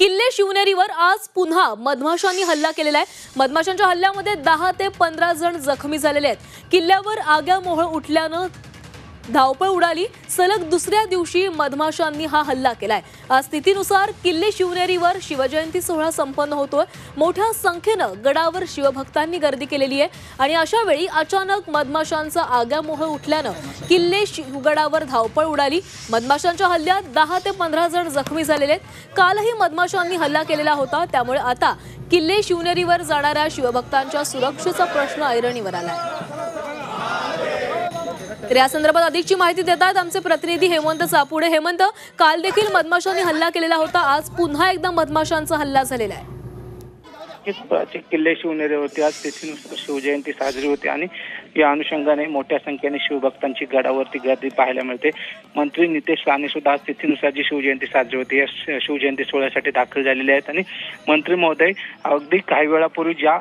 किल्ले शिवनेरीवर आज पुन्हा मधमाशांनी हल्ला केलेला आहे। मधमाशांच्या हल्ल्यामध्ये 10 ते 15 जण जखमी झालेले आहेत। किल्ल्यावर आग्यामोहळ उठल्यानं धावपळ उडाली। सलग दुसऱ्या दिवशी मधमाशांनी हा हल्ला केलाय। आज स्थितीनुसार किल्ले शिवनेरीवर शिवजयंती सोहळा संपन्न होतोय। मोठ्या संख्येनं गडावर शिवभक्तांनी गर्दी केलेली आहे आणि अशा वेळी अचानक मधमाशांचा आग्यामोहळ उठल्यानं किल्ले शिवगडावर धावपळ उडाली। मधमाशांच्या हल्ल्यात 10 ते 15 जण जखमी झालेले आहेत। कालही मधमाशांनी हल्ला केलेला होता, त्यामुळे आता किल्ले शिवनेरीवर जाणाऱ्या शिवभक्तांच्या सुरक्षेचा प्रश्न ऐरणीवर आलाय। तर या संदर्भात अधिकची माहिती देतात आमचे प्रतिनिधी हेमंत सापुडे। हेमंत, काल देखील मधमाशांनी हल्ला केलेला होता, आज पुन्हा एकदा मधमाशांचा हल्ला झालेला आहे। किल्ले शिवनेरीवरती आज तिथीनुसार शिवजयंती साजरी होते आणि या अनुषंगाने मोठ्या संख्येने शिवभक्तांची गडावरती गर्दी पाहायला मिळते। मंत्री नितेश राणे सुद्धा आज तिथीनुसार जी शिवजयंती साजरी होती या शिवजयंती सोहळ्यासाठी दाखल झालेले आहेत आणि मंत्री महोदय अगदी काही वेळापूर्वी ज्या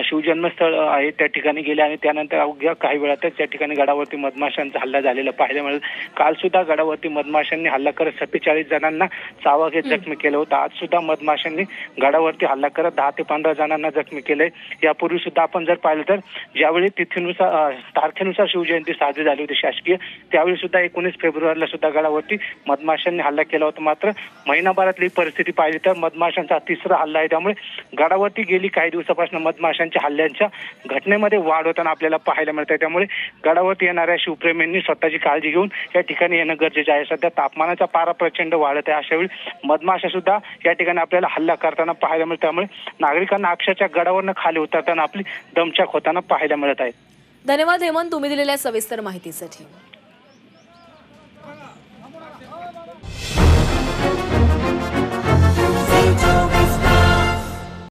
शिवजन्मस्थळ आहे त्या ठिकाणी गेले आणि त्यानंतर अवघ्या काही वेळातच त्या ठिकाणी गडावरती मधमाशांचा हल्ला झालेला पाहायला मिळेल। काल सुद्धा गडावरती मधमाशांनी हल्ला करत 47 जणांना चावा घेत जखमी केलं होतं। आज सुद्धा मधमाशांनी गडावरती हल्ला करत 10 ते 15 जणांना जखमी केलंय। यापूर्वी सुद्धा आपण जर पाहिलं तर ज्यावेळी तिथीनुसार तारखेनुसार शिवजयंती साजरी झाली होती शासकीय, त्यावेळी सुद्धा 19 फेब्रुवारीला सुद्धा गडावरती मधमाशांनी हल्ला केला होता। मात्र महिनाभरातली परिस्थिती पाहिली तर मधमाशांचा तिसरा हल्ला आहे, त्यामुळे गडावरती गेली काही दिवसापासून मधमाशांच्या हल्ल्यांच्या घटनेमध्ये वाढ होताना आपल्याला पाहायला मिळते। त्यामुळे गडावरती येणाऱ्या शिवप्रेमींनी स्वतःची काळजी घेऊन या ठिकाणी येणं गरजेचं आहे। सध्या तापमानाचा पारा प्रचंड वाढत आहे, अशा वेळी मधमाशा सुद्धा या ठिकाणी आपल्याला हल्ला करताना पाहायला मिळते। त्यामुळे नागरिकांना अक्षरशः गडावरनं खाली उतरताना आपली दमछाक होताना पाहायला मिळत आहे। धन्यवाद हेमंत, तुम्ही दिलेल्या सविस्तर माहितीसाठी।